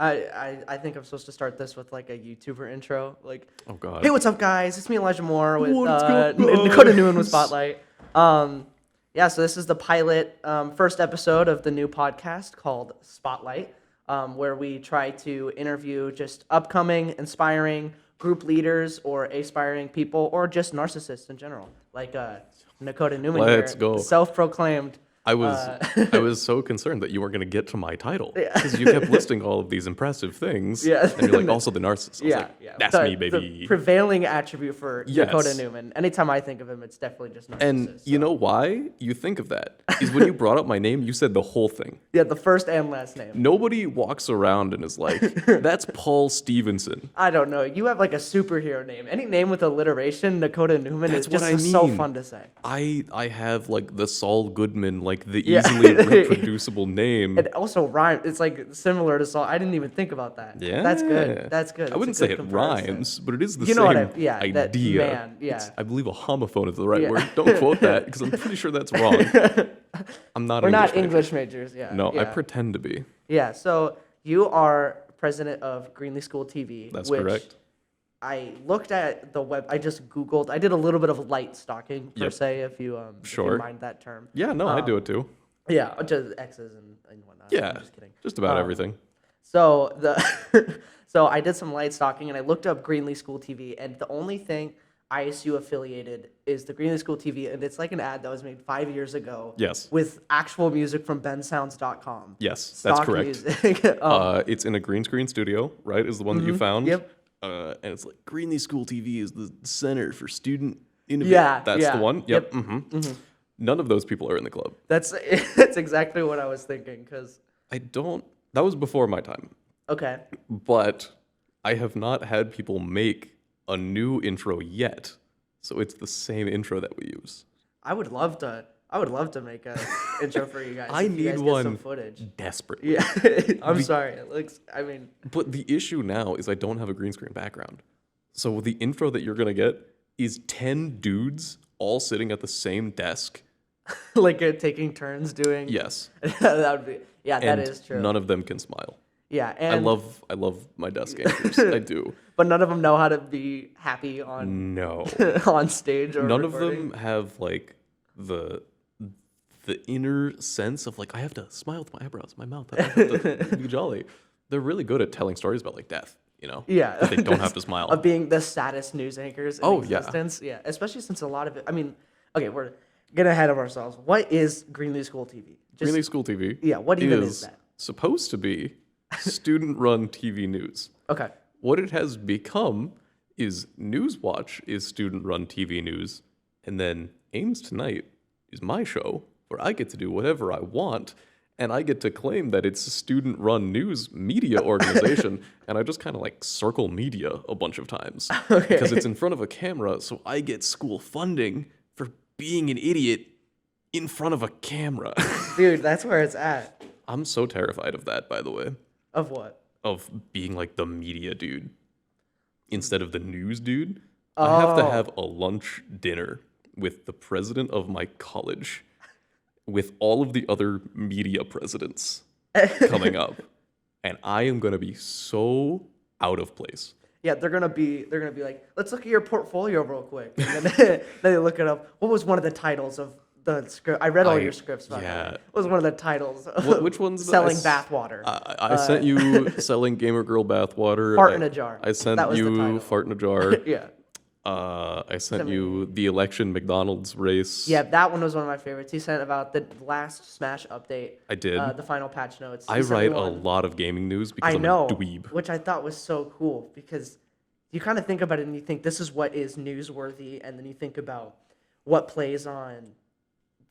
I think I'm supposed to start this with like a YouTuber intro. Like, Oh God. hey, what's up, guys? It's me, Elijah Moore, with What's up, Nakota Newman with guys? Spotlight. Yeah, so this is the pilot first episode of the new podcast called Spotlight, where we try to interview just upcoming, inspiring group leaders or aspiring people or just narcissists in general, like Nakota Newman Let's here, go. self-proclaimed. I was so concerned that you weren't going to get to my title Yeah. because you kept listing all of these impressive things. Yeah. And you're like, also the narcissist. I was like, that's me, baby. The prevailing attribute for Yes. Nakota Newman. Anytime I think of him, it's definitely just narcissist. And you know why you think of that? Is when you brought up my name, you said the whole thing. Yeah, the first and last name. Nobody walks around and is like, that's Paul Stevenson. I don't know. You have like a superhero name. Any name with alliteration, Nakota Newman, That's is what just I so mean. fun to say. I have like the Saul Goodman, like the Yeah. easily reproducible name. It also rhymes. It's like similar to Saul. I didn't even think about that. Yeah. That's good. That's good. I That's wouldn't a say good it comparison. rhymes, but it is the You know same what yeah, that idea. man, yeah. I believe a homophone is the right Yeah. word. Don't quote that because I'm pretty sure that's wrong. I'm not We're English not major. English majors, yeah. No, yeah. I pretend to be. Yeah, so you are president of Greenlee School TV. That's which correct. I looked at the web. I just Googled. I did a little bit of light stalking, per Yep. se, if you Sure. mind that term. Yeah, no, I do it too. Yeah, just X's and whatnot. Yeah, I'm just kidding. just about everything. So so I did some light stalking and I looked up Greenlee School TV, and the only thing ISU affiliated is the Greenlee School TV, and it's like an ad that was made 5 years ago. Yes. With actual music from bensounds.com. Yes, that's Stock correct. Music. It's in a green screen studio, right? Is the one that you found? Yep. And it's like Greenlee School TV is the center for student innovation. Yeah, That's yeah. the one. Yep. Yep. None of those people are in the club. That's exactly what I was thinking. Cause That was before my time. okay, But I have not had people make a new intro yet. So it's the same intro that we use. I would love to make a intro for you guys. I if you guys need get one some footage. desperately. Yeah, I'm sorry. It looks. I mean, But the issue now is I don't have a green screen background. So the intro that you're going to get is 10 dudes all sitting at the same desk. like taking turns doing. Yes. that would be. Yeah, that And is true. none of them can smile. Yeah, I and love my desk anchors. I do. but none of them know how to be happy on No. on stage or None recording. of them have like the inner sense of like I have to smile with my eyebrows, my mouth. I have to be jolly. They're really good at telling stories about like death, you know? Yeah, But they don't have to smile. of being the saddest news anchors in Oh, yeah. existence. Yeah, especially since a lot of it. I mean, okay, we're getting ahead of ourselves. What is Greenlee School TV? Greenlee School TV. Yeah, what even is that? Supposed to be student-run TV news. Okay. What it has become is Newswatch is student-run TV news, and then Ames Tonight is my show where I get to do whatever I want, and I get to claim that it's a student-run news media organization, and I just kind of like circle media a bunch of times because it's in front of a camera, so I get school funding for being an idiot in front of a camera. Dude, that's where it's at. I'm so terrified of that, by the way. Of what? Of being like the media dude instead of the news dude. I have to have a lunch dinner with the president of my college with all of the other media presidents coming up. And I am going to be so out of place. Yeah, they're gonna be like, let's look at your portfolio real quick. And then, then they look it up. What was one of the titles of the script? I read all your scripts. By the way. What was one of the titles? Which one's selling bathwater? I sent you selling gamer girl bathwater. Fart in a jar. I sent That was the you title. fart in a jar. Yeah. I sent you the election McDonald's race. Yeah, that one was one of my favorites. He sent about the last Smash update. I did. The final patch notes. I He sent write me a one. lot of gaming news because I I'm know, a dweeb. which I thought was so cool because you kind of think about it and you think this is what is newsworthy, and then you think about what plays on,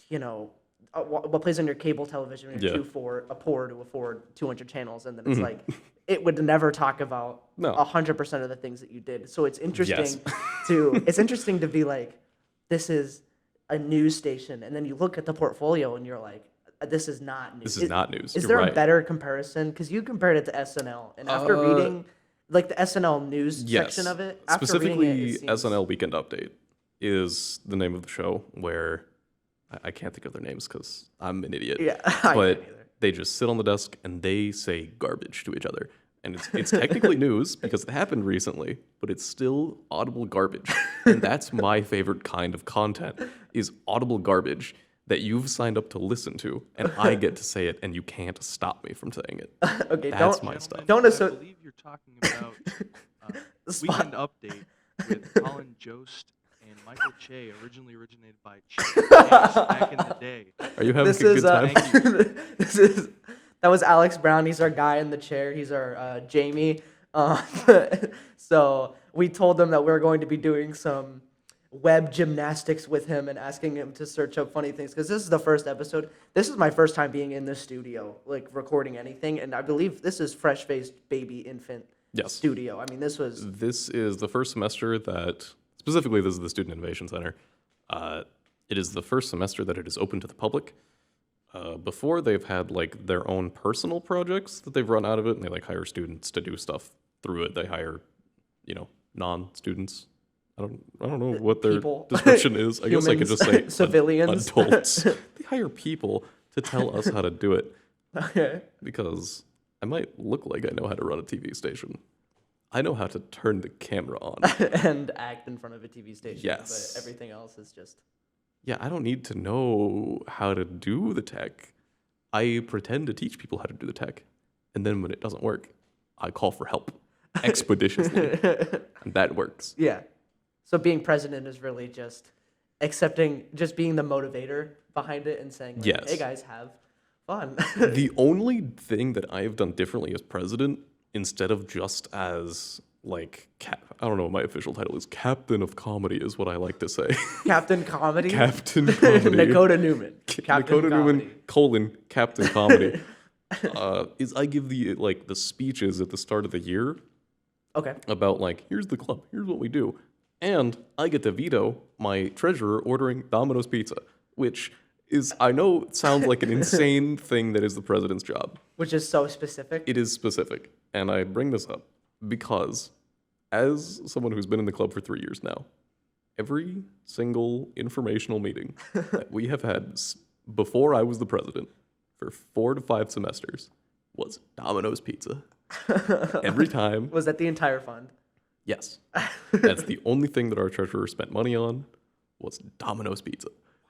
you know, what plays on your cable television when you're Yeah. too poor to afford 200 channels, and then it's like it would never talk about No. 100% of the things that you did. So it's interesting Yes. it's interesting to be like, this is a news station, and then you look at the portfolio and you're like, this is not news. This is not news. Is You're there a right. better comparison? Because you compared it to SNL, and after reading like the SNL news Yes. section of it, after reading Specifically, it seems, SNL Weekend Update is the name of the show where I can't think of their names because I'm an idiot. Yeah, I but can't either. they just sit on the desk and they say garbage to each other. and it's technically news because it happened recently, but it's still audible garbage. And that's my favorite kind of content, is audible garbage that you've signed up to listen to, and I get to say it, and you can't stop me from saying it. Okay, That's my stuff. Don't I assume. believe you're talking about Spot- Weekend Update with Colin Jost and Michael Che, originally originated by Che back in the day. Are you having This a good is time? this is that was Alex Brown. He's our guy in the chair. He's our Jamie. So we told him that we are going to be doing some web gymnastics with him and asking him to search up funny things, because this is the first episode. This is my first time being in the studio, like recording anything, and I believe this is fresh-faced baby infant Yes. studio. I mean, this is the first semester that, specifically this is the Student Innovation Center. It is the first semester that it is open to the public. Before, they've had like their own personal projects that they've run out of it, and they like hire students to do stuff through it. They hire, non-students. I don't know what their People. description is. I guess I could just say civilians. adults. They hire people to tell us how to do it, okay. because I might look like I know how to run a TV station. I know how to turn the camera on. And act in front of a TV station. Yes. But everything else is just. Yeah, I don't need to know how to do the tech. I pretend to teach people how to do the tech, and then when it doesn't work, I call for help expeditiously, and that works. Yeah. So being president is really just just being the motivator behind it and saying, like, Yes. hey guys, have fun. The only thing that I have done differently as president, instead of just as like I don't know what my official title is. Captain of Comedy is what I like to say. Captain Comedy. Captain Comedy. Nakota Newman. Captain Nakota Comedy. Newman, Captain Comedy. Is I give the speeches at the start of the year Okay. about like, here's the club, here's what we do. And I get to veto my treasurer ordering Domino's pizza, which is, I know it sounds like an insane thing that is the president's job. Which is so specific. It is specific. And I bring this up because as someone who's been in the club for 3 years now, every single informational meeting that we have had before I was the president for 4 to 5 semesters was Domino's pizza. Every time. Was that the entire fund? Yes. That's the only thing that our treasurer spent money on was Domino's pizza.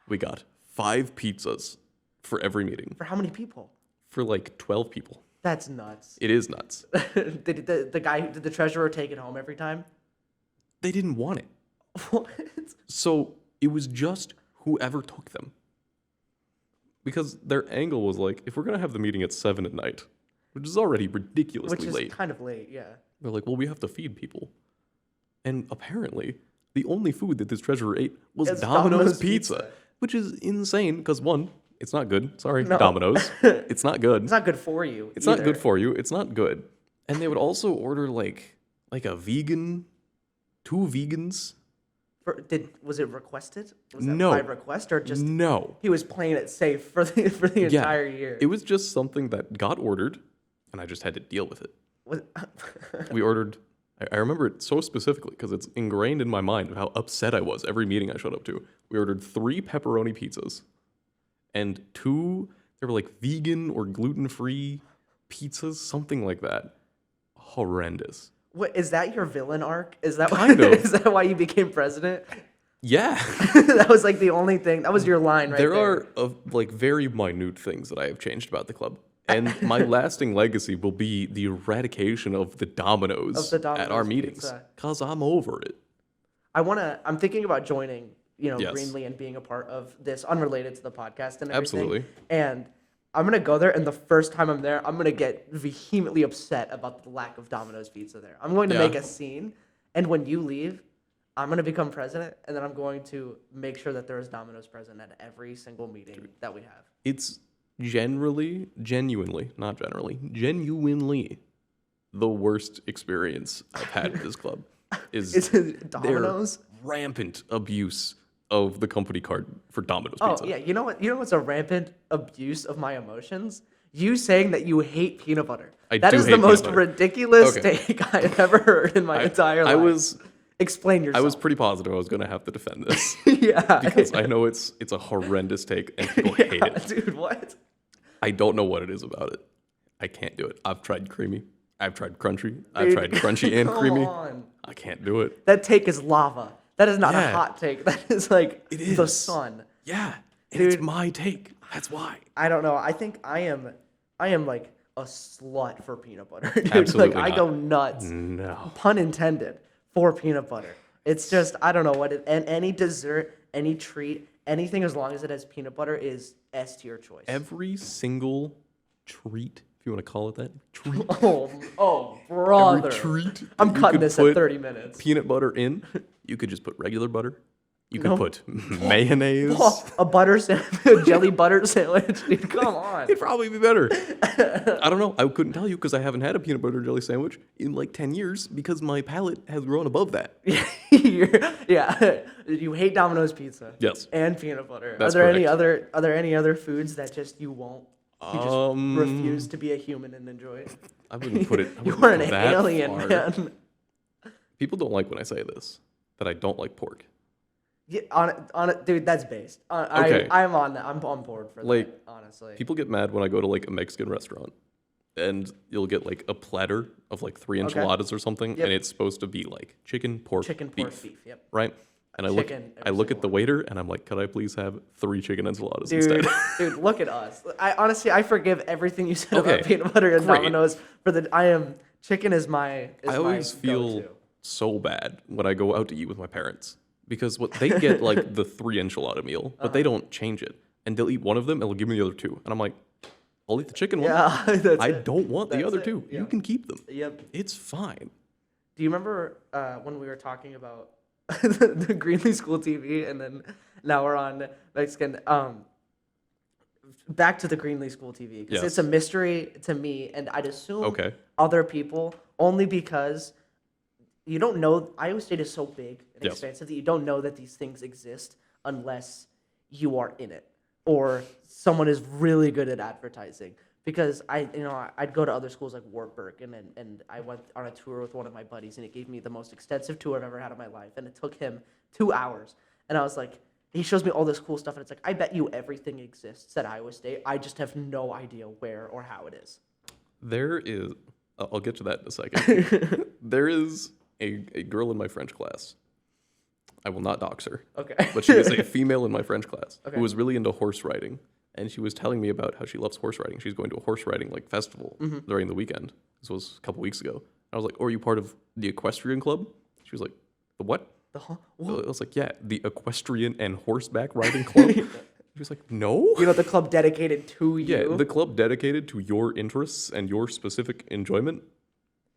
We got 5 pizzas for every meeting. For how many people? For like 12 people. That's nuts. It is nuts. Did the treasurer take it home every time? They didn't want it. What? So it was just whoever took them. Because their angle was like, if we're going to have the meeting at 7 at night, which is already ridiculously Which is late. kind of late, yeah. They're like, well, we have to feed people. And apparently, the only food that this treasurer ate was It's Domino's pizza. Which is insane, because one, it's not good. Sorry, No. Domino's. It's not good. It's not good for you. It's not good for you. It's not good. And they would also order like a vegan, 2 vegans. Was it requested? Was that No. by request or just No. he was playing it safe for the entire year? It was just something that got ordered, and I just had to deal with it. We ordered, I remember it so specifically because it's ingrained in my mind of how upset I was every meeting I showed up to. We ordered 3 pepperoni pizzas and 2, they were like vegan or gluten-free pizzas, something like that. Horrendous. What is that your villain arc? Is that Kind of. Is that why you became president? Yeah. That was like the only thing. That was your line right there. There are like very minute things that I have changed about the club. And my lasting legacy will be the eradication of the Domino's, at our Domino's meetings. pizza. Because I'm over it. I'm thinking about joining, Yes. Greenlee and being a part of this, unrelated to the podcast and everything. Absolutely. And I'm gonna go there, and the first time I'm there, I'm gonna get vehemently upset about the lack of Domino's pizza there. I'm going to Yeah. make a scene, and when you leave, I'm gonna become president, and then I'm going to make sure that there is Domino's present at every single meeting that we have. It's genuinely the worst experience I've had with this club. Is it Domino's? Their rampant abuse of the company card for Domino's Oh pizza. yeah, you know what? You know what's a rampant abuse of my emotions? You saying that you hate peanut butter. I That do is hate the peanut most butter. ridiculous Okay. take I have ever heard in my entire life. Explain yourself. I was pretty positive I was going to have to defend this yeah. because I know it's a horrendous take and people hate Yeah, it. dude, what? I don't know what it is about it. I can't do it. I've tried creamy. I've tried crunchy. I've tried crunchy and Come creamy. on. I can't do it. That take is lava. That is not a Yeah. hot take. That is like It the is. sun. Yeah, and it's Dude. my take. That's why. I don't know. I think I am like a slut for peanut butter. Dude, Absolutely like I not. go nuts. No. Pun intended for peanut butter. It's just I don't know what it and any dessert, any treat, anything as long as it has peanut butter is S tier choice. Every single treat, if you want to call it that, treat. Oh, brother. Every treat. I'm you cutting could this at put 30 minutes. Peanut butter in. You could just put regular butter. You could No. put mayonnaise. Oh, a butter sandwich, a jelly butter sandwich. Dude, come on. It'd probably be better. I don't know. I couldn't tell you because I haven't had a peanut butter jelly sandwich in like 10 years because my palate has grown above that. Yeah, you hate Domino's pizza. Yes. And peanut butter. That's are there correct. any other foods that just you won't? You just refuse to be a human and enjoy. I wouldn't put it. I You wouldn't are an go that alien, far. man. People don't like when I say this, that I don't like pork. Yeah, dude, that's based. Okay. I'm on that. I'm on board for Like, that. Honestly. People get mad when I go to like a Mexican restaurant and you'll get like a platter of like 3 enchiladas or something, Yep. and it's supposed to be like chicken, pork, Beef. Yep. right? And Chicken, I every look single at the waiter and I'm like, could I please have 3 chicken enchiladas Dude, instead? dude, look at us. I honestly, I forgive everything you said Okay, about peanut butter and great. Domino's for the. Chicken is my. I always feel go-to. so bad when I go out to eat with my parents because what they get like the 3 enchilada meal, but they don't change it, and they'll eat one of them and they'll give me the other 2, and I'm like, I'll eat the chicken one. Yeah, that's I it. don't want the That's other it, 2. yeah. You can keep them. Yep. It's fine. Do you remember when we were talking about the Greenlee School TV, and then now we're on Mexican? Back to the Greenlee School TV because Yes. it's a mystery to me, and I'd assume Okay. other people only because you don't know. Iowa State is so big and Yes. expansive that you don't know that these things exist unless you are in it or someone is really good at advertising. Because I'd go to other schools like Wartburg, and I went on a tour with one of my buddies, and it gave me the most extensive tour I've ever had in my life, and it took him 2 hours, and I was like, he shows me all this cool stuff, and it's like, I bet you everything exists at Iowa State. I just have no idea where or how it is. There is, I'll get to that in a second. There is a girl in my French class. I will not dox her. Okay. But she is a female in my French class Okay. who was really into horse riding. And she was telling me about how she loves horse riding. She's going to a horse riding like festival during the weekend. This was a couple weeks ago. I was like, "Oh, are you part of the equestrian club?" She was like, "The what?" I was like, "Yeah, the equestrian and horseback riding club." She was like, "No." You know, the club dedicated to you. Yeah, the club dedicated to your interests and your specific enjoyment.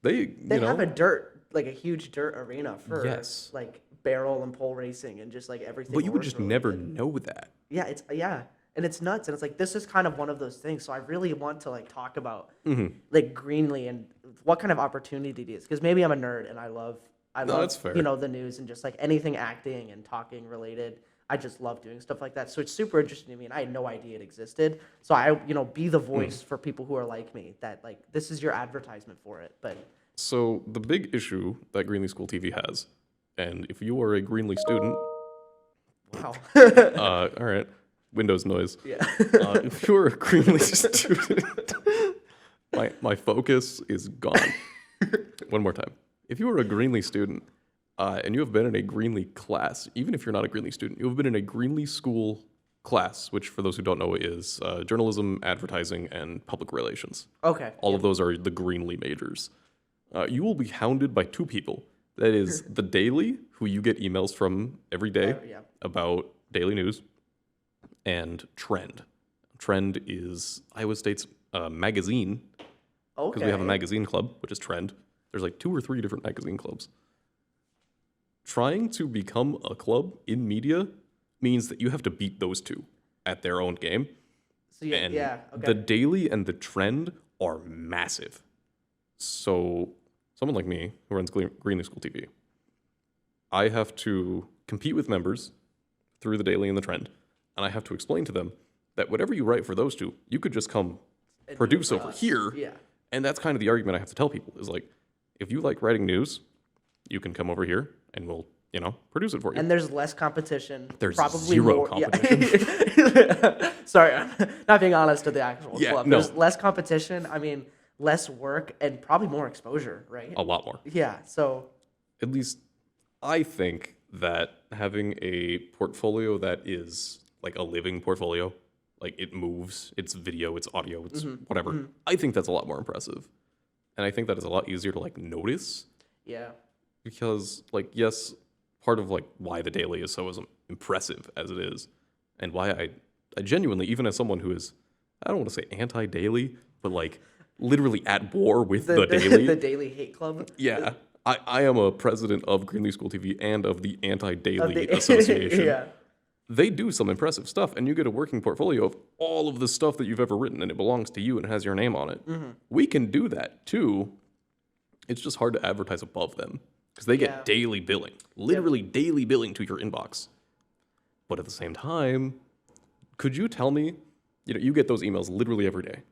They have a huge dirt arena for Yes. like barrel and pole racing and just like everything. but you would horse just never related. know that. Yeah, and it's nuts, and it's like this is kind of one of those things. So I really want to like talk about Mm-hmm. like Greenlee and what kind of opportunity it is, because maybe I'm a nerd and I love that's fair. the news and just like anything acting and talking related. I just love doing stuff like that. So it's super interesting to me, and I had no idea it existed. So I be the voice for people who are like me, that like this is your advertisement for it. But So the big issue that Greenlee School TV has, and if you are a Greenlee student, wow, all right, Windows noise. yeah. If you're a Greenlee student, my focus is gone. One more time. If you are a Greenlee student and you have been in a Greenlee class, even if you're not a Greenlee student, you have been in a Greenlee school class, which for those who don't know is journalism, advertising, and public relations. Okay. All of those are the Greenlee majors. You will be hounded by 2 people. That is the Daily, who you get emails from every day Yeah. about daily news, and Trend. Trend is Iowa State's magazine, Okay. because we have a magazine club, which is Trend. There's like 2 or 3 different magazine clubs. Trying to become a club in media means that you have to beat those 2 at their own game. So And okay. the Daily and the Trend are massive. So someone like me who runs Greenlee School TV, I have to compete with members through the Daily and the Trend, and I have to explain to them that whatever you write for those 2, you could just come And do produce it for over us. here. Yeah. And that's kind of the argument I have to tell people is like, if you like writing news, you can come over here and we'll, produce it for you. And there's less competition. There's probably zero more, competition. Yeah. Sorry, I'm not being honest to the actual Yeah, club. no. There's less competition. I mean, less work and probably more exposure, right? A lot more. Yeah. So At least I think that having a portfolio that is like a living portfolio, like it moves, it's video, it's audio, it's whatever. I think that's a lot more impressive. And I think that is a lot easier to like notice yeah. because like yes, part of like why the daily is so as impressive as it is and why I genuinely, even as someone who is, I don't want to say anti-daily, but like literally at war with the daily. The Daily Hate Club. Yeah. I am a president of Greenlee School TV and of the Of Anti-Daily the- Association. yeah. They do some impressive stuff, and you get a working portfolio of all of the stuff that you've ever written, and it belongs to you and has your name on it. We can do that too. It's just hard to advertise above them because they get Yeah. daily billing, literally daily billing to your inbox. But at the same time, could you tell me, you get those emails literally every day.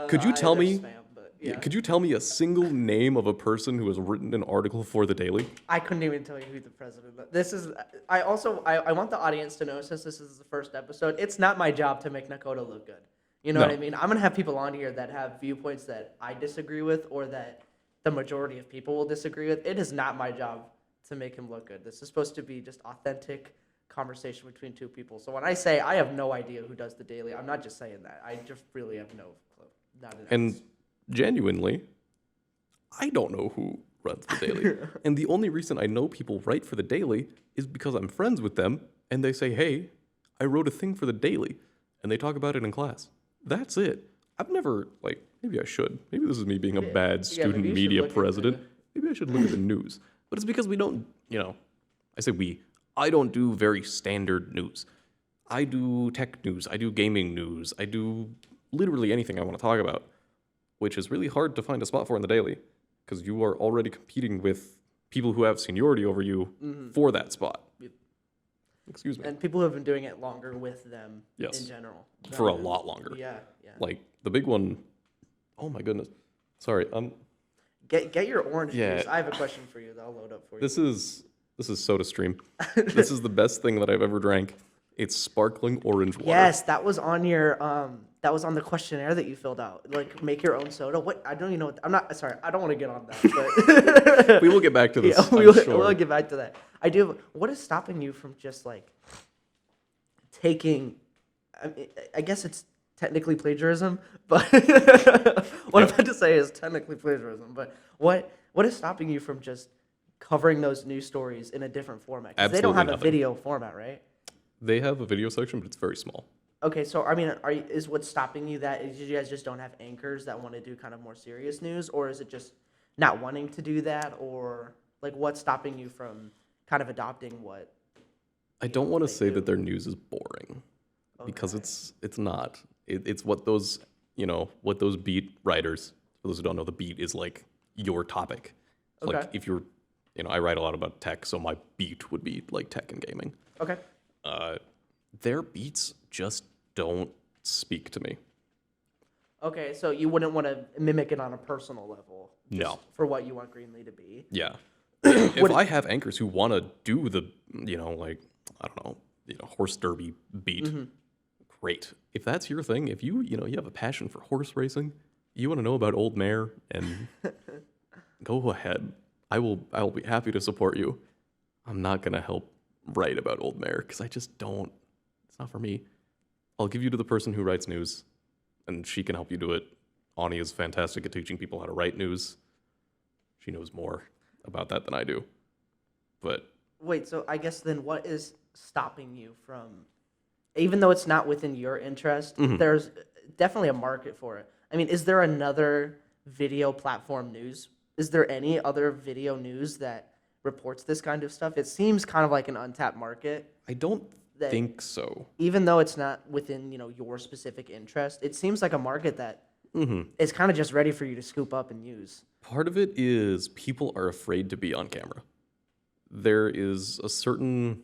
Could you tell Either me? spam, but yeah. Could you tell me a single name of a person who has written an article for the Daily? I couldn't even tell you who the president is. This is. I also. I want the audience to know, since this is the first episode, it's not my job to make Nakota look good. You know No. what I mean? I'm gonna have people on here that have viewpoints that I disagree with, or that the majority of people will disagree with. It is not my job to make him look good. This is supposed to be just authentic conversation between two people. So when I say I have no idea who does the Daily, I'm not just saying that. I just really have no clue. Not an And genuinely, I don't know who runs the Daily. And the only reason I know people write for the Daily is because I'm friends with them and they say, hey, I wrote a thing for the Daily. And they talk about it in class. That's it. I've never, like, maybe I should. Maybe this is me being a bad student maybe you should media look into president. it. Maybe I should look at the news. But it's because we don't, I say we. I don't do very standard news. I do tech news. I do gaming news. I do literally anything I want to talk about, which is really hard to find a spot for in the Daily because you are already competing with people who have seniority over you for that spot. Yep. Excuse me. And people who have been doing it longer with them Yes. in general. For a lot longer. Yeah, yeah. Like the big one, oh my goodness. Sorry, Get your orange Yeah. juice. I have a question for you that I'll load up for you. this is SodaStream. This is the best thing that I've ever drank. It's sparkling orange water. Yes, that was on your that was on the questionnaire that you filled out. Like, make your own soda. What? I don't even know. I'm not sorry. I don't want to get on that. But We will get back to this. yeah, I'm sure. we'll get back to that. I do. What is stopping you from just like taking? I guess it's technically plagiarism, but what I'm about to say is technically plagiarism. But what is stopping you from just covering those news stories in a different format? 'Cause they don't have Absolutely a nothing. video format, right? They have a video section, but it's very small. Okay, so I mean, is what's stopping you that is you guys just don't have anchors that want to do kind of more serious news, or is it just not wanting to do that, or like what's stopping you from kind of adopting what? I don't want to they say do. that their news is boring because Okay. it's not. It's what those what those beat writers. For those who don't know, the beat is like your topic. So like Okay. if you're, I write a lot about tech, so my beat would be like tech and gaming. Okay. Their beats just don't speak to me. Okay, so you wouldn't want to mimic it on a personal level. just No. For what you want Greenlee to be. Yeah. If I have anchors who want to do the, like, I don't know, horse derby beat, great. If that's your thing, if you have a passion for horse racing, you want to know about Old Mare, and go ahead. I will be happy to support you. I'm not going to help write about Old Mare because I just don't. It's not for me. I'll give you to the person who writes news, and she can help you do it. Ani is fantastic at teaching people how to write news. She knows more about that than I do. But Wait, so I guess then what is stopping you from, even though it's not within your interest, there's definitely a market for it. I mean, is there another video platform news? Is there any other video news that reports this kind of stuff? It seems kind of like an untapped market. I don't That- think so. Even though it's not within, your specific interest, it seems like a market that is kind of just ready for you to scoop up and use. Part of it is people are afraid to be on camera. There is a certain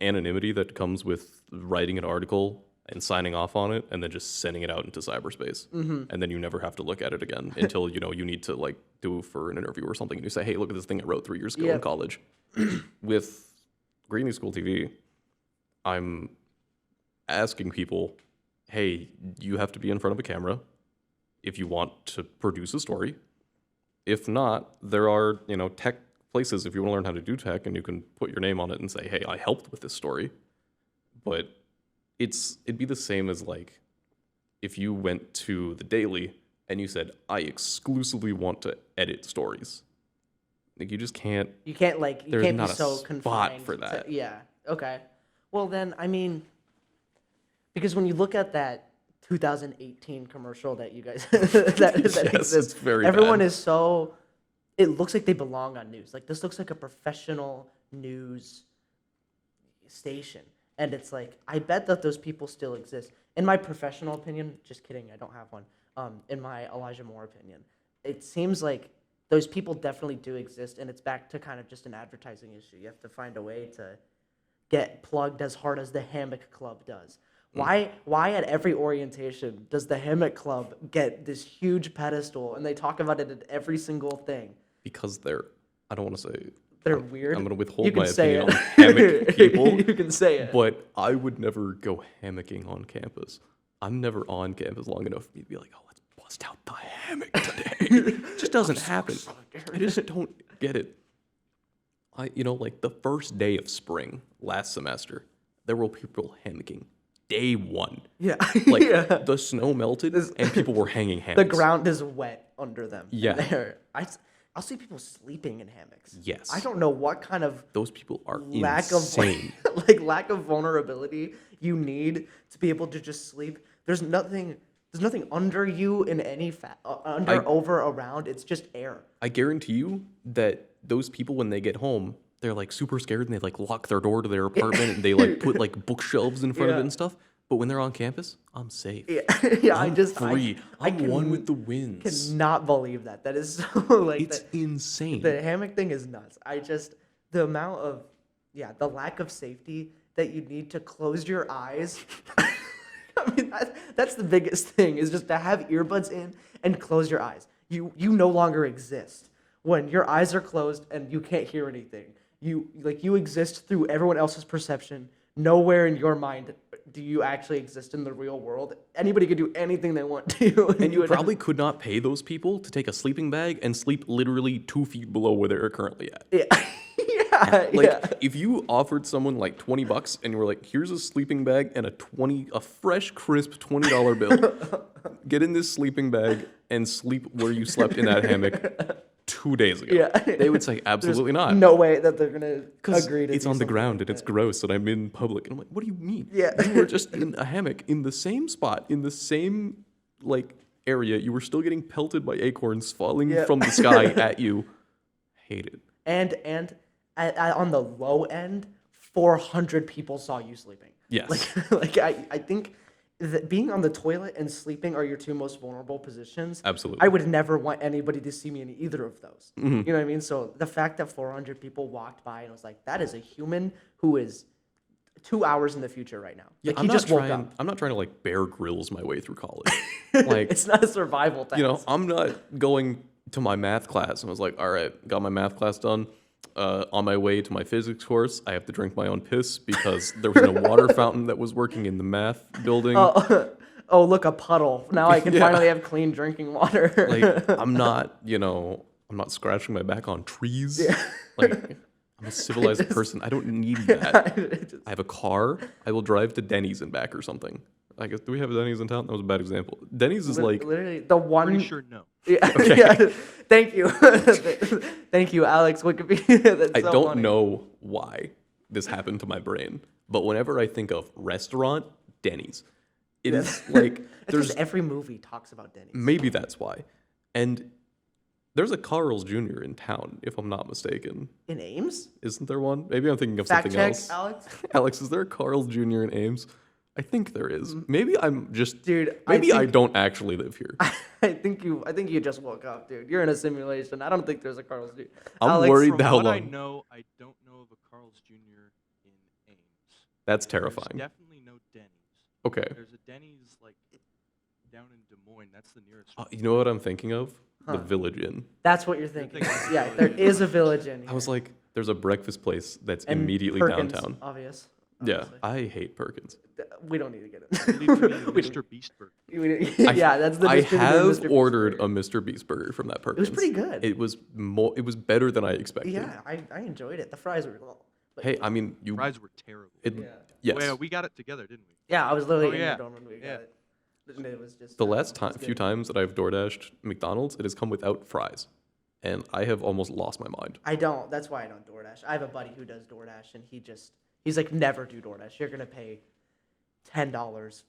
anonymity that comes with writing an article and signing off on it and then just sending it out into cyberspace. And then you never have to look at it again until, you need to like do for an interview or something. And you say, hey, look at this thing I wrote 3 years ago Yeah. in college. With Greenlee School TV, I'm asking people, hey, you have to be in front of a camera. if you want to produce a story. If not, there are, tech places if you want to learn how to do tech, and you can put your name on it and say, hey, I helped with this story. But it'd be the same as like if you went to the Daily and you said, I exclusively want to edit stories. Like you just can't. You can't like you There's can't not be a so spot confined for that. Yeah. Okay. Well then, I mean, because when you look at that 2018 commercial that you guys that Yes, exists, it's very everyone bad. is so. It looks like they belong on news. Like this looks like a professional news station, and it's like I bet that those people still exist. In my professional opinion, just kidding, I don't have one. In my Elijah Moore opinion, it seems like those people definitely do exist, and it's back to kind of just an advertising issue. You have to find a way to get plugged as hard as the Hammock Club does. Why at every orientation does the Hammock Club get this huge pedestal, and they talk about it at every single thing? Because I don't want to say, They're weird. I'm going to You withhold can my say opinion it. on hammock people. You can say it. But I would never go hammocking on campus. I'm never on campus long enough for me to be like, oh, let's bust out the hammock today. It just doesn't happen. I just don't get it. Like the first day of spring last semester, there were people hammocking. Day one. Yeah. Like Yeah. the snow melted and people were hanging hammocks. The ground is wet under them. Yeah. I'll see people sleeping in hammocks. Yes. I don't know what kind of Those people are lack insane. of lack of vulnerability you need to be able to just sleep. There's nothing under you in any over around. It's just air. I guarantee you that those people, when they get home, they're like super scared and they like lock their door to their apartment and they like put like bookshelves in front of it Yeah. and stuff. But when they're on campus, I'm safe. Yeah, yeah. I'm free. I'm one with the winds. Cannot believe that. That is so like It's insane. the hammock thing is nuts. The amount of the lack of safety that you need to close your eyes. I mean, that's the biggest thing is just to have earbuds in and close your eyes. You no longer exist when your eyes are closed and you can't hear anything. You exist through everyone else's perception. Nowhere in your mind do you actually exist in the real world. Anybody could do anything they want to. And you probably could not pay those people to take a sleeping bag and sleep literally 2 feet below where they're currently at. Yeah. Like if you offered someone like $20 and you were like, here's a sleeping bag and a fresh, crisp $20 bill. Get in this sleeping bag and sleep where you slept in that hammock 2 days ago. Yeah. They would say absolutely not. No way that they're gonna Because agree to it's do on the something ground like and it's that. gross and I'm in public. And I'm like, what do you mean? Yeah. You were just in a hammock in the same spot, in the same like area. You were still getting pelted by acorns falling Yeah. from the sky at you. Hate it. And on the low end, 400 people saw you sleeping. Yes. I think that being on the toilet and sleeping are your two most vulnerable positions. Absolutely. I would never want anybody to see me in either of those. Mm-hmm. You know what I mean? So the fact that 400 people walked by and was like, that is a human who is 2 hours in the future right now. Yeah, Like he just woke up. I'm not trying to like Bear Grylls my way through college. Like, It's not a survival task. I'm not going to my math class and I was like, all right, got my math class done. On my way to my physics course, I have to drink my own piss because there was no water fountain that was working in the math building. Oh, look, a puddle. Now I can Yeah. finally have clean drinking water. Like, I'm not scratching my back on trees. Like, I'm a civilized person. I don't need that. I have a car. I will drive to Denny's and back or something. I guess, do we have a Denny's in town? That was a bad example. Denny's is like, literally the one. Pretty sure no. Yeah, yeah. Thank you, thank you, Alex. Wikipedia. That's I so don't funny. know why this happened to my brain, but whenever I think of restaurant, Denny's, it is like There's there's every movie talks about Denny's. maybe that's why, and there's a Carl's Jr. in town, if I'm not mistaken. In Ames? Isn't there one? Maybe I'm thinking of Fact something check, else. Alex. Alex, is there a Carl's Jr. in Ames? I think there is. Maybe I'm just Dude, Maybe I think- don't actually live here. I think you just woke up, dude. You're in a simulation. I don't think there's a Carl's Jr. I'm Alex, worried From that how what I long. know, I don't know of a Carl's Jr. in Ames. That's There's terrifying. definitely no Denny's. Okay. There's a Denny's like down in Des Moines. That's the nearest one. You know what I'm thinking of? The Village Inn. That's what you're thinking. thinking- Yeah, there is a village in here. I was like, there's a breakfast place that's And immediately Perkins, downtown. Obvious. Yeah, honestly. I hate Perkins. We don't need to get You need to into be Mr. Beast Burger. Yeah, that's the I distributor, have Mr. Beast ordered Burger. a Mr. Beast burger from that It Perkins. was pretty good. It was better than I expected. Yeah, I enjoyed it. The fries were well. But Hey, I mean, you. Fries were terrible. It, Yeah. Yes. Well, we got it together, didn't we? yeah, I was literally Oh, in yeah. your dorm when we got Yeah. it. And it was just The it last was few good. times that I've DoorDashed McDonald's, it has come without fries, and I have almost lost my mind. I don't. That's why I don't DoorDash. I have a buddy who does DoorDash, and he's like, never do DoorDash. You're gonna pay $10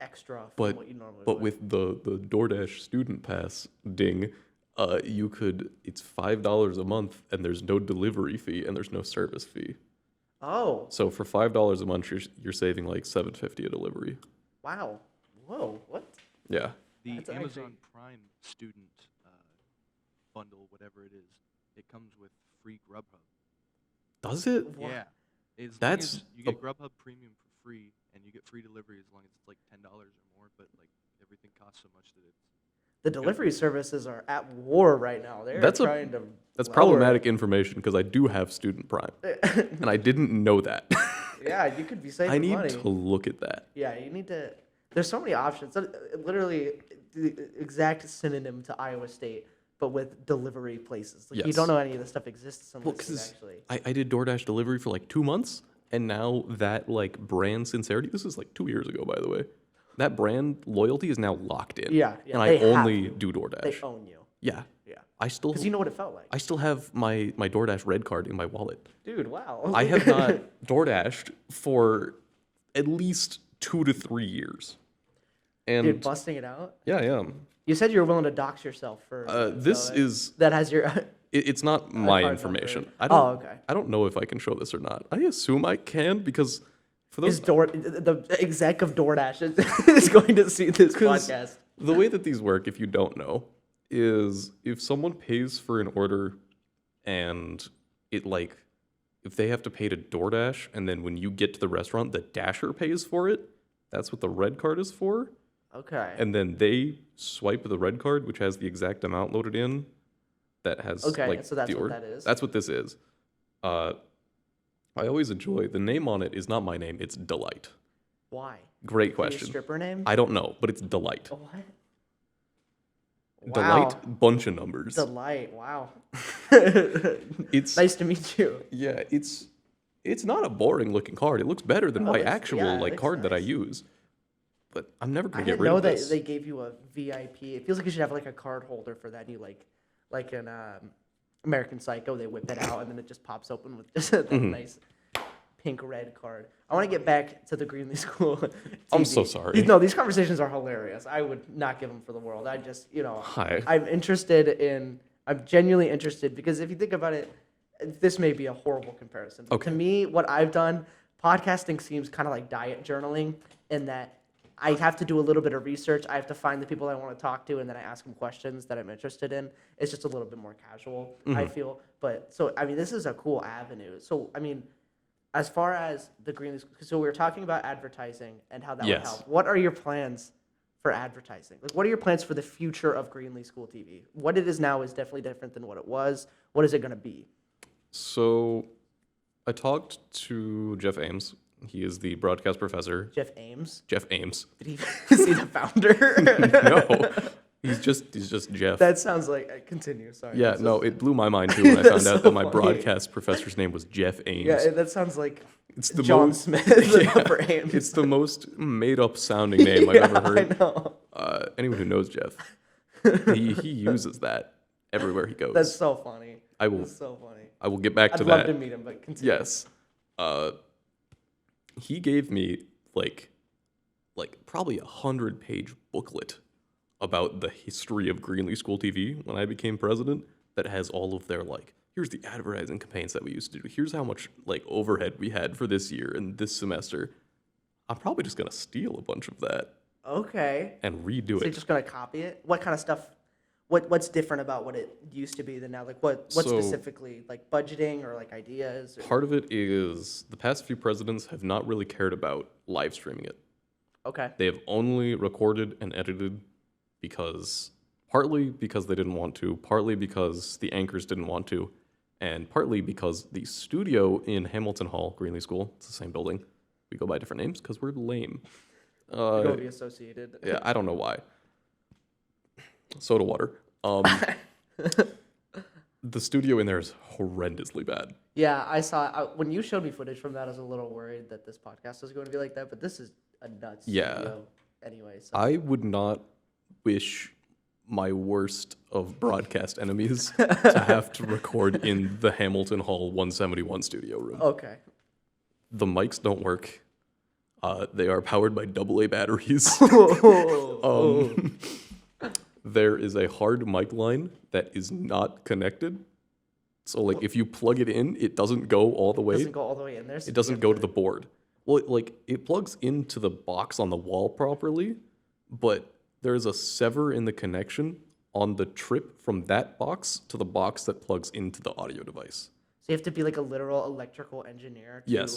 extra from But what you normally but would. with the DoorDash student pass ding, it's $5 a month, and there's no delivery fee and there's no service fee. Oh, So for $5 a month, you're saving like $7.50 a delivery. wow. Whoa, what? Yeah. The That's Amazon actually- Prime student bundle, whatever it is, it comes with free Grubhub. Does it? What? Yeah. As long That's as you get Grubhub Premium for free, and you get free delivery as long as it's like $10 or more, but like everything costs so much that it's The delivery services are at war right now. They're That's trying to. That's lower problematic information because I do have Student Prime, it. and I didn't know that. Yeah, you could be saving I need money. to look at that. Yeah, you need to. There's so many options. Literally, the exact synonym to Iowa State, but with delivery places. Like you Yes. don't know any of this stuff exists unless Well, you because actually. I did DoorDash delivery for like 2 months, and now that like brand sincerity, this is like 2 years ago, by the way. That brand loyalty is now locked in. Yeah, and they I have only you. do They DoorDash. own you. Yeah, Yeah, I still because you know what it felt like. I still have my DoorDash red card in my wallet. Dude, wow. I have not DoorDashed for at least 2 to 3 years. And Dude, busting it out. yeah, I am. You said you were willing to dox yourself for. This is that has your. it's not my card information. number. I don't. Oh, okay. I don't know if I can show this or not. I assume I can because for those The exec of DoorDash is going to see this 'Cause podcast. the way that these work, if you don't know, is if someone pays for an order and it like if they have to pay to DoorDash and then when you get to the restaurant, the dasher pays for it. That's what the red card is for. Okay. And then they swipe the red card, which has the exact amount loaded in. That has Okay, like so that's the what order. that is. That's what this is. I always enjoy the name on it is not my name. It's Delight. Why? Great Your question. stripper name? I don't know, but it's Delight. What? Delight, bunch of numbers. Delight. Wow. It's Nice to meet you. yeah, it's not a boring looking card. It looks better than Oh, my it's- actual yeah, it like looks card that I nice. use. But I'm never I gonna get didn't rid know of that this. they gave you a VIP. It feels like you should have like a card holder for that. You like in American Psycho, they whip it out and then it just pops open with just that Mm-hmm. nice pink red card. I want to get back to the Greenlee School. I'm TV. so sorry. These conversations are hilarious. I would not give them for the world. I just Hi. I'm genuinely interested because if you think about it, this may be a horrible comparison. But Okay. To me, what I've done, podcasting seems kind of like diet journaling in that I have to do a little bit of research. I have to find the people I want to talk to, and then I ask them questions that I'm interested in. It's just a little bit more casual, I feel. But so, I mean, this is a cool avenue. So, I mean, as far as the Greenlee, so we were talking about advertising and how that would Yes. help. What are your plans for advertising? Like, what are your plans for the future of Greenlee School TV? What it is now is definitely different than what it was. What is it going to be? So I talked to Jeff Ames. He is the broadcast professor. Jeff Ames? Jeff Ames. Did he is he the founder? No. He's just Jeff. That sounds like continue. Sorry. Yeah, That's no, just- it blew my mind too when I found That's out so that my funny. broadcast professor's name was Jeff Ames. Yeah, that sounds like It's the John most Smith yeah, for Ames. It's the most made up sounding name I've ever heard. I know. Anyone who knows Jeff, he uses that everywhere he goes. That's so funny. I will That's so funny. I will get back I'd to love that. to meet him, but continue. Yes. He gave me like probably 100-page booklet about the history of Greenlee School TV when I became president that has all of their like here's the advertising campaigns that we used to do. Here's how much like overhead we had for this year and this semester. I'm probably just gonna steal a bunch of that Okay. and redo So you're it. just gonna copy it? What kind of stuff? What's different about what it used to be than now? Like what So- specifically? Like budgeting or like ideas? Or, Part of it is the past few presidents have not really cared about live streaming it. okay. They have only recorded and edited partly because they didn't want to, partly because the anchors didn't want to, and partly because the studio in Hamilton Hall, Greenlee School, it's the same building. We go by different names because we're lame. You're going to be associated. Yeah, I don't know why. Soda water. The studio in there is horrendously bad. Yeah, I saw when you showed me footage from that. I was a little worried that this podcast was going to be like that, but this is a nuts studio anyway. So. I would not wish my worst of broadcast enemies to have to record in the Hamilton Hall 171 studio room. Okay. The mics don't work. They are powered by AA batteries. There is a hard mic line that is not connected. So, like, if you plug it in, it doesn't go all the way. It doesn't go all the way in there. It doesn't go to the board. Well, it plugs into the box on the wall properly, but there's a sever in the connection on the trip from that box to the box that plugs into the audio device. So you have to be like a literal electrical engineer to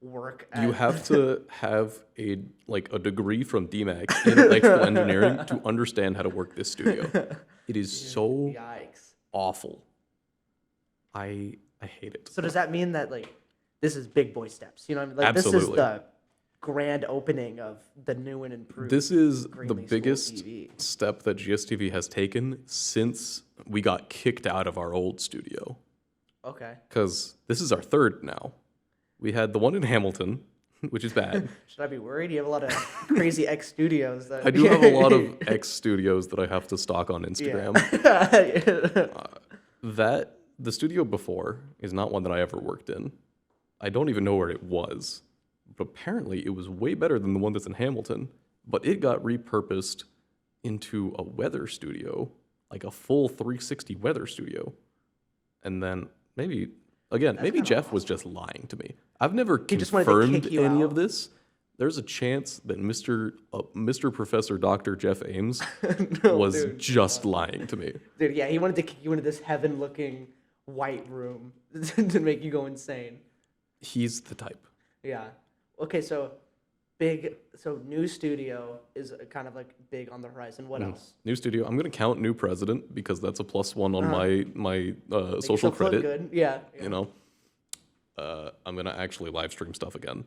work at... You have to have a degree from DMAC in electrical engineering to understand how to work this studio. It is so awful. I hate it. So does that mean that like this is big boy steps? You know what I mean? Like Absolutely. This is the grand opening of the new and improved. This is Greenlee the School biggest TV. step that GSTV has taken since we got kicked out of our old studio. Okay. Because this is our third now. We had the one in Hamilton, which is bad. Should I be worried? You have a lot of crazy X studios. That... I do have a lot of X studios that I have to stock on Instagram. Yeah. The studio before is not one that I ever worked in. I don't even know where it was. But apparently it was way better than the one that's in Hamilton. But it got repurposed into a weather studio, like a full 360 weather studio. And then maybe Jeff was just lying to me. I've never confirmed any of this. There's a chance that Mr. Professor Dr. Jeff Ames was just lying to me. Dude, yeah, he wanted to kick you into this heaven-looking white room to make you go insane. He's the type. Yeah. Okay, so new studio is kind of like big on the horizon. What else? New studio. I'm going to count new president because that's a +1 on my social credit. Good. Yeah. You know, I'm going to actually live stream stuff again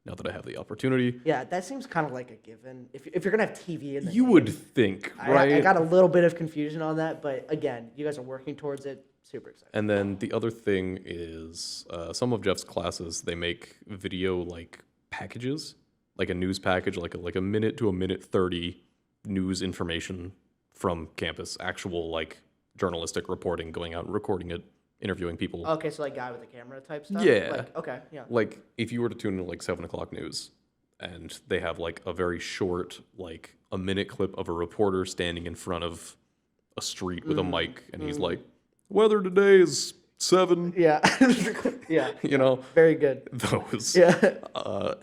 now that I have the opportunity. Yeah, that seems kind of like a given. If you're going to have TV in the You name, would think, right? I got a little bit of confusion on that, but again, you guys are working towards it. Super excited. And then the other thing is some of Jeff's classes, they make video like packages, like a news package, like a minute to a minute 30 news information from campus, actual like journalistic reporting, going out and recording it, interviewing people. Okay, so like guy with a camera type stuff? Yeah. Like, okay, yeah. Like if you were to tune into like 7 o'clock news and they have like a very short, like a minute clip of a reporter standing in front of a street with a mic and he's like, weather today is 7. Yeah. Yeah. You know? Very good. Those. Yeah.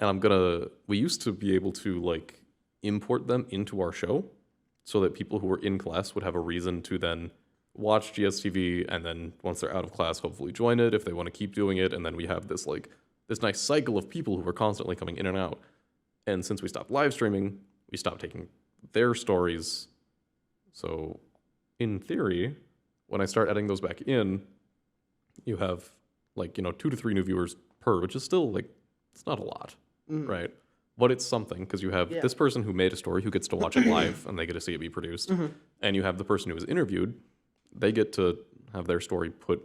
And we used to be able to like import them into our show so that people who were in class would have a reason to then watch GSTV and then once they're out of class, hopefully join it if they want to keep doing it. And then we have this nice cycle of people who are constantly coming in and out. And since we stopped live streaming, we stopped taking their stories. So in theory, when I start adding those back in, you have 2 to 3 new viewers per, which is still like, it's not a lot, right? But it's something because you have this person who made a story who gets to watch it live and they get to see it be produced. And you have the person who was interviewed, they get to have their story put,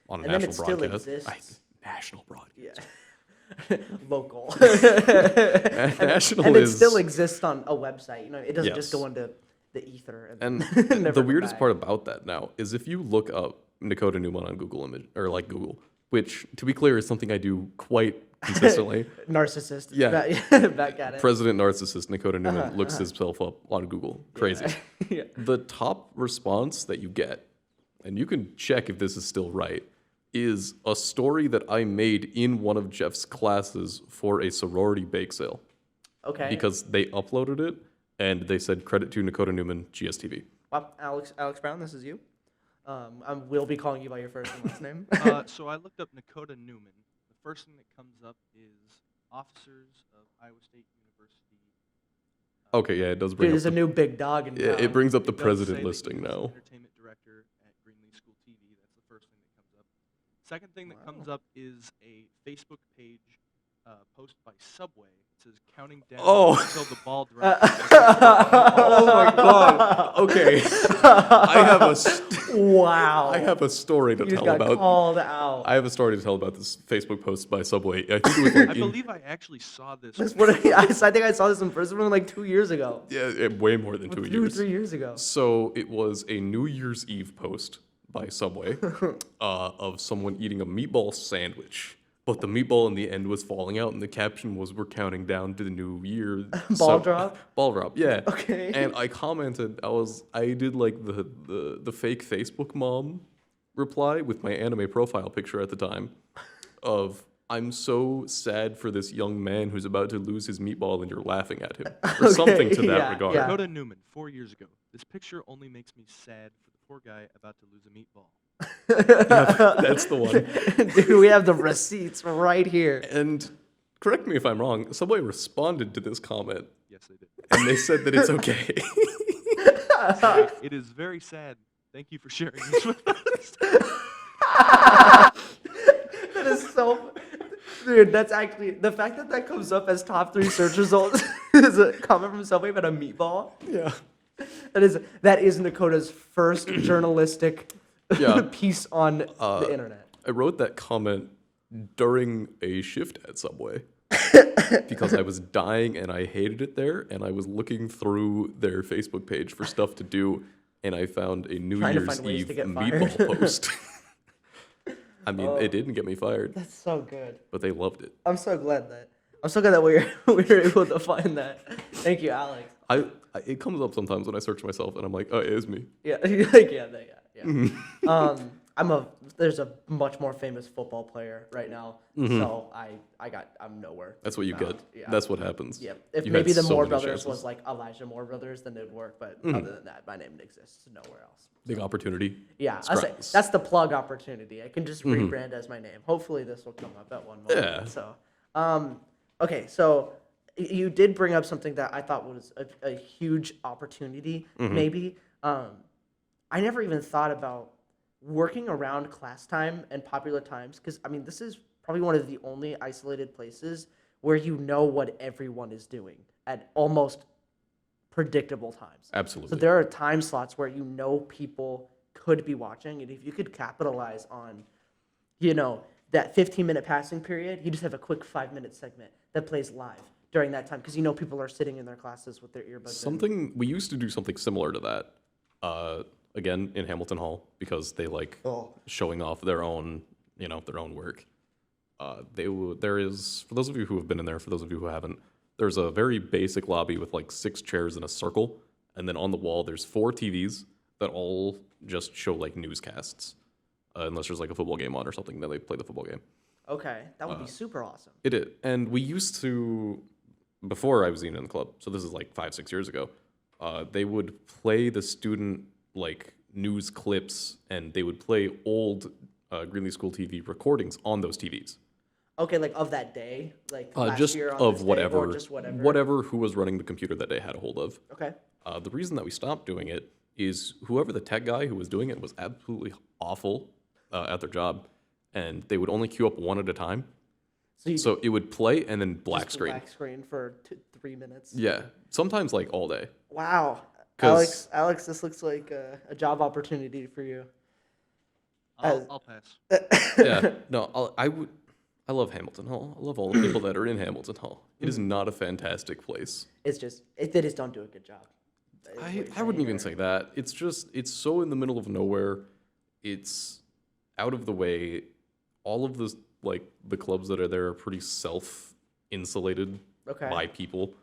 on a national broadcast. National broadcast. Yeah. Local. National and it is... still exists on a website. It doesn't just go into the ether. And the weirdest part about that now is if you look up Nakota Newman on Google Google, which to be clear is something I do quite consistently. Narcissist. Yeah. Back at it. President narcissist Nakota Newman looks himself up on Google. Crazy. Yeah. The top response that you get, and you can check if this is still right, is a story that I made in one of Jeff's classes for a sorority bake sale. Okay. Because they uploaded it and they said credit to Nakota Newman, GSTV. Well, Alex Brown, this is you. I will be calling you by your first and last name. So I looked up Nakota Newman. The first thing that comes up is Officers of Iowa State University. Okay, yeah, it does bring There's a new big dog in town. It brings up the It does president say that listing he was now. Entertainment director at Greenlee School TV. That's the first thing that comes up. second thing that comes up is a Facebook page post by Subway. It says counting down Oh. until the ball drops. Oh my god. Okay. Wow. I have a story to You just tell got about. called out. I have a story to tell about this Facebook post by Subway. I think it was like I believe I actually saw this. That's what I think I saw this in person like 2 years ago. way more than 2 years. 3 years ago. So it was a New Year's Eve post by Subway of someone eating a meatball sandwich. But the meatball in the end was falling out, and the caption was, "We're counting down to the new year." Ball drop? Ball drop, yeah. Okay. And I commented, I did like the fake Facebook mom reply with my anime profile picture at the time of, "I'm so sad for this young man who's about to lose his meatball and you're laughing at him." Or something to that yeah, regard. yeah. Nakota Newman, 4 years ago. This picture only makes me sad for the poor guy about to lose a meatball. That's the one. Dude, we have the receipts right here. And correct me if I'm wrong, Subway responded to this comment, Yes, they did. and they said that it's okay. It is very sad. Thank you for sharing this with us. That is so... Dude, that's actually... The fact that that comes up as top 3 search results is a comment from Subway about a meatball. Yeah. That is Nakota's first journalistic Yeah. piece on the internet. I wrote that comment during a shift at Subway because I was dying and I hated it there, and I was looking through their Facebook page for stuff to do, and I found a New Trying to Year's find ways Eve to get meatball fired. post. I mean, it didn't get me fired, That's so good. but they loved it. I'm so glad that we were able to find that. Thank you, Alex. It comes up sometimes when I search myself, and I'm like, oh, it is me. Yeah, like yeah. Mm-hmm. There's a much more famous football player right now, so I'm nowhere. That's what you found. get. Yeah. That's what happens. Yeah. If You had maybe the so Moore many brothers chances. was like Elijah Moore brothers, then it'd work. But other than that, my name exists nowhere else. Big opportunity. Yeah, I say, Scraps. that's the plug opportunity. I can just rebrand as my name. Hopefully, this will come up at one moment. Yeah. So, okay, so you did bring up something that I thought was a huge opportunity. Maybe I never even thought about working around class time and popular times, because I mean, this is probably one of the only isolated places where you know what everyone is doing at almost predictable times. Absolutely. So there are time slots where you know people could be watching, and if you could capitalize on, that 15-minute passing period, you just have a quick 5-minute segment that plays live during that time, because people are sitting in their classes with their earbuds in. We used to do something similar to that. Again, in Hamilton Hall, because they like showing off their own work. There is, for those of you who have been in there, for those of you who haven't, there's a very basic lobby with like 6 chairs in a circle, and then on the wall there's 4 TVs that all just show like newscasts, unless there's like a football game on or something, then they play the football game. Okay, that would be super awesome. It is, and we used to, before I was even in the club, so this is like 5-6 years ago, they would play the student like news clips, and they would play old Greenlee School TV recordings on those TVs. Okay, like of that day, like last Just year on of this day, whatever, or just whatever. whatever who was running the computer that day had a hold of. Okay. The reason that we stopped doing it is whoever the tech guy who was doing it was absolutely awful at their job, and they would only queue up one at a time. So it would play and then black just screen. Black screen for 3 minutes. Yeah, sometimes like all day. Wow. 'Cause- Alex, this looks like a job opportunity for you. I'll pass. Yeah, no, I love Hamilton Hall. I love all the people that are in Hamilton Hall. It is not a fantastic place. It's just they just don't do a good job. I wouldn't even say that. It's so in the middle of nowhere. It's out of the way. All of the clubs that are there are pretty self-insulated Okay. by people.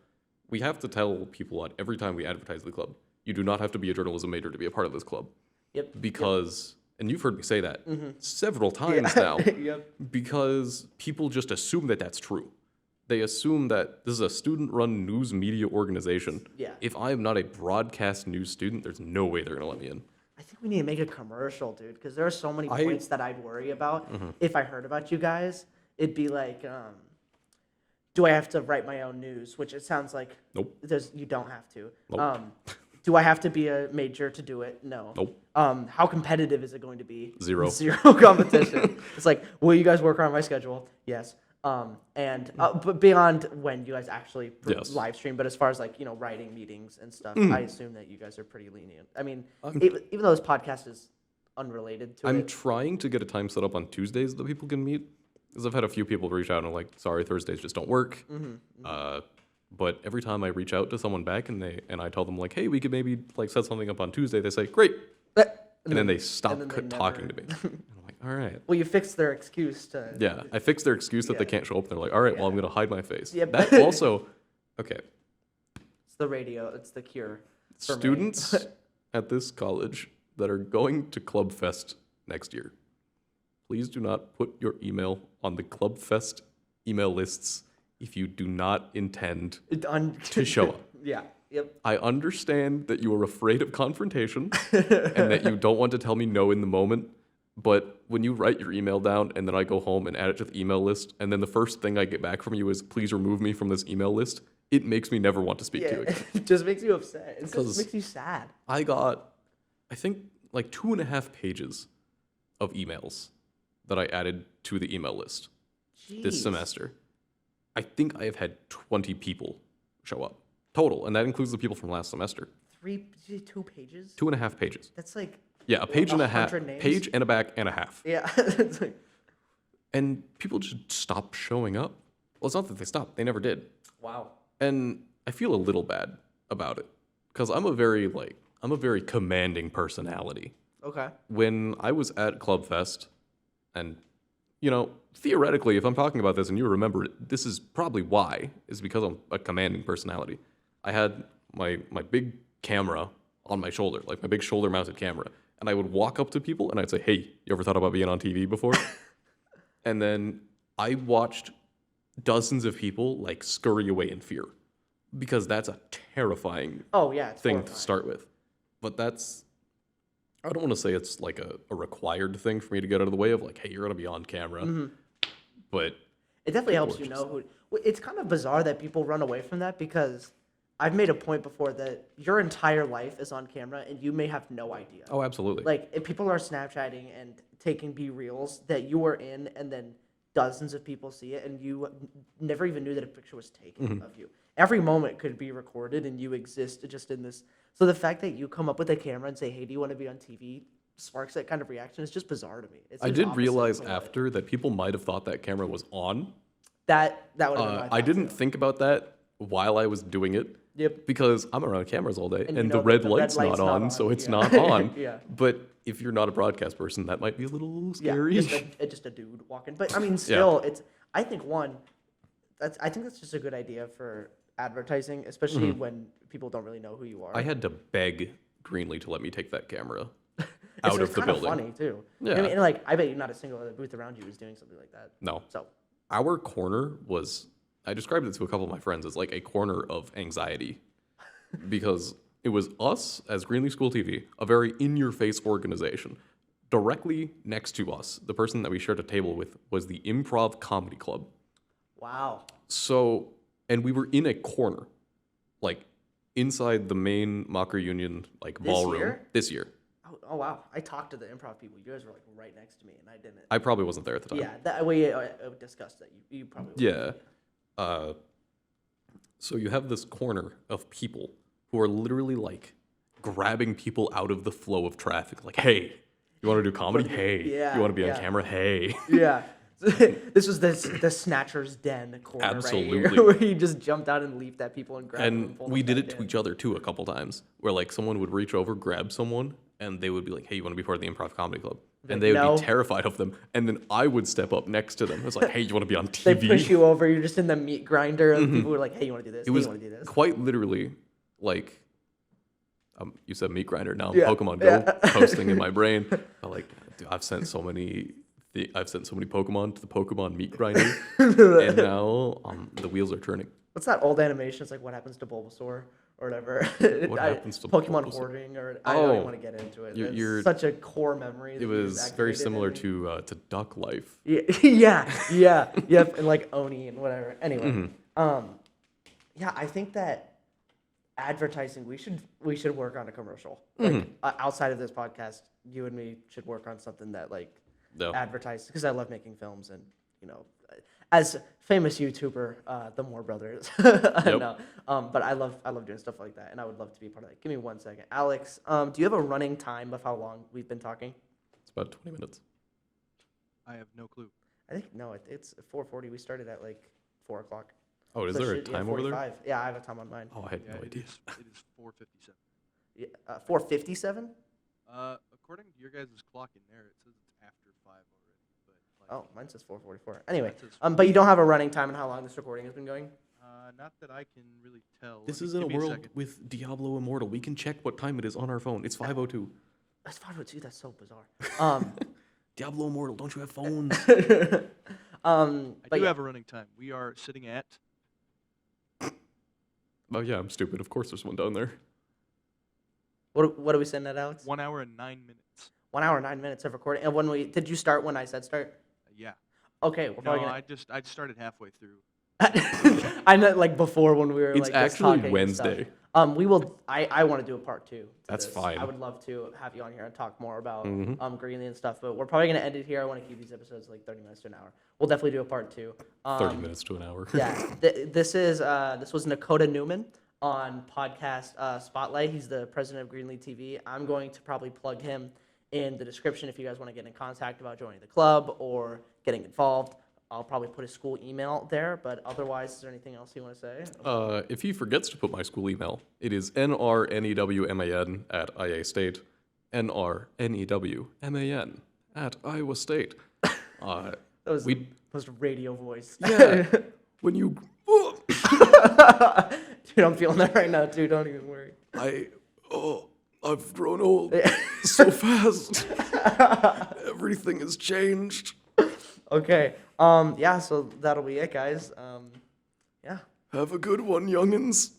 We have to tell people every time we advertise the club, you do not have to be a journalism major to be a part of this club. Yep. Because, and you've heard me say that several times now, Yep. because people just assume that that's true. They assume that this is a student-run news media organization. Yeah. If I am not a broadcast news student, there's no way they're going to let me in. I think we need to make a commercial, dude, because there are so many points that I'd worry about. If I heard about you guys, it'd be like, do I have to write my own news? Which it sounds like Nope. you don't have to. Nope. Do I have to be a major to do it? No. Nope. How competitive is it going to be? Zero. Zero competition. It's like, will you guys work around my schedule? Yes. But beyond when you guys actually Yes. live stream, but as far as like, writing meetings and stuff, Mm. I assume that you guys are pretty lenient. I mean, even though this podcast is unrelated to I'm it. trying to get a time set up on Tuesdays that people can meet, because I've had a few people reach out and are like, sorry, Thursdays just don't work. But every time I reach out to someone back and I tell them like, hey, we could maybe like set something up on Tuesday, they say, great. And then they stop talking to me. And I'm like, all right. Well, you fixed their excuse to. Yeah, I fixed their excuse that they can't show up. They're like, all right, well, I'm going to hide my face. Yeah, That but- also, okay, It's the radio. It's the cure. for me. students at this college that are going to Club Fest next year, please do not put your email on the Club Fest email lists if you do not intend to show up. Yeah. Yep. I understand that you are afraid of confrontation and that you don't want to tell me no in the moment, but when you write your email down and then I go home and add it to the email list, and then the first thing I get back from you is, please remove me from this email list, it makes me never want to speak to you again. It just makes you upset. It 'Cause just makes you sad. I got, I think, like 2.5 pages of emails that I added to the email list this Jeez. semester. I think I have had 20 people show up total, and that includes the people from last semester. 2 pages? 2.5 pages. That's like. Yeah, a page and a half. 100 names? Page and a back and a half. Yeah. It's like, And people just stop showing up. Well, it's not that they stopped. They never did. wow. And I feel a little bad about it because I'm a very commanding personality. Okay. When I was at Club Fest, and theoretically, if I'm talking about this and you remember it, this is probably why, is because I'm a commanding personality. I had my big camera on my shoulder, like my big shoulder-mounted camera, and I would walk up to people and I'd say, "Hey, you ever thought about being on TV before?" And then I watched dozens of people like scurry away in fear, because that's a terrifying Oh, yeah. It's thing to horrifying. start with. But that's, I don't want to say it's like a required thing for me to get out of the way of like, hey, you're going to be on camera. But It definitely helps People you are know who. Well, it's kind of bizarre that people run away from that because I've made a point before that your entire life is on camera and you may have no idea. oh, absolutely. Like, if people are Snapchatting and taking B-reels that you were in, and then dozens of people see it, and you never even knew that a picture was taken of you. Every moment could be recorded, and you exist just in this. So the fact that you come up with a camera and say, "Hey, do you want to be on TV?" sparks that kind of reaction. It's just bizarre to me. It's I just did opposite realize of what- after that people might have thought that camera was on. that would have been my I thought, didn't too. think about that while I was doing it. Yep. Because I'm around cameras all day, And and you the know red that the red light's light's not not on, on, so it's yeah. not on. Yeah. But if you're not a broadcast person, that might be a little Yeah, scary. just a dude walking. But I mean, still, it's. I think that's just a good idea for advertising, especially when people don't really know who you are. I had to beg Greenlee to let me take that camera It's- out it's of the kinda building. funny too. Yeah. I mean, and like, I bet you not a single other booth around you was doing something like that. No. So Our corner was, I described it to a couple of my friends as like a corner of anxiety, because it was us as Greenlee School TV, a very in-your-face organization. Directly next to us, the person that we shared a table with was the Improv Comedy Club. wow. So, and we were in a corner, like inside the main Mocker Union like ballroom year? this year. Oh wow. I talked to the improv people. You guys were like right next to me, and I didn't. I probably wasn't there at the time. Yeah, that way I discussed that. You probably were. Yeah. So you have this corner of people who are literally like grabbing people out of the flow of traffic. Like, hey, you want to do comedy? Hey. Yeah, You want to be yeah. on camera? Hey. Yeah. This was the Snatcher's Den corner right Absolutely. here, where he just jumped out and leaped at people and grabbed them And pulled we them did back it to in. each other too a couple times, where like someone would reach over, grab someone, and they would be like, hey, you want to be part of the Improv Comedy Club? And they would no. be terrified of them. And then I would step up next to them. It's like, hey, you want to be on They TV? push you over. You're just in the meat grinder, and people were like, "Hey, you want to do this? It was you want to do this?" quite literally like, you said meat grinder. Now Yeah, Pokemon Go yeah. posting in my brain. I'm like, dude, I've sent so many Pokemon to the Pokemon meat grinder, and now the wheels are turning. What's that old animation? It's like what happens to Bulbasaur or whatever. What happens to Pokemon Bulbasaur? hoarding? Or I don't even Oh. want to get into it. You're- It's such a core memory. that It you was just very activated similar in me. to Duck Life. Yeah, yep, and like Oni and whatever. Anyway, Mm-hmm. yeah, I think that advertising. We should work on a commercial. Like outside of this podcast, you and me should work on something that like No. advertises, because I love making films, and as famous YouTuber, the Moore Brothers. I Yep. know. But I love doing stuff like that, and I would love to be a part of that. Give me 1 second, Alex. Do you have a running time of how long we've been talking? It's about 20 minutes. I have no clue. I think no, it's 4:40. We started at like 4 o'clock. Oh, is So there a should- yeah, time over there? 45. Yeah, I have a time on mine. Oh, I had Yeah, no it idea. is 4:57. Yeah, 4:57. According to your guys' clock in there, it says it's after 5 already. But Oh, mine says 4:44. Anyway, That says but you don't have a running time on how long this recording has been going? not that I can really tell. This Let me- is in a give me world second. with Diablo Immortal. We can check what time it is on our phone. It's 5:02. That's 5:02. That's so bizarre. Diablo Immortal, don't you have phones? I But do yeah. have a running time. We are sitting at Oh yeah, I'm stupid. Of course there's one down there. What are we saying at, Alex? 1 hour and 9 minutes. 1 hour 9 minutes of recording. And did you start when I said start? Yeah. Okay, we're No, probably gonna. I started halfway through. I meant like before when we were It's like just actually talking and stuff. Wednesday. We will. I want to do a part 2. to That's this. fine. I would love to have you on here and talk more about Mhm. Greenlee and stuff. But we're probably gonna end it here. I want to keep these episodes like 30 minutes to an hour. We'll definitely do a part 2. 30 minutes to an hour. Yeah, this was Nakota Newman on podcast Spotlight. He's the president of Greenlee TV. I'm going to probably plug him in the description if you guys want to get in contact about joining the club or getting involved. I'll probably put his school email there, but otherwise, is there anything else you want to say? If he forgets to put my school email, it is nrnewman@IA State, nrnewman @Iowa State. That was we- the most radio voice. Yeah, when you, Dude, I'm feeling that right now, too. Don't even worry. I've grown old so fast. Everything has changed. Okay. Yeah, so that'll be it, guys. Yeah. Have a good one, youngins.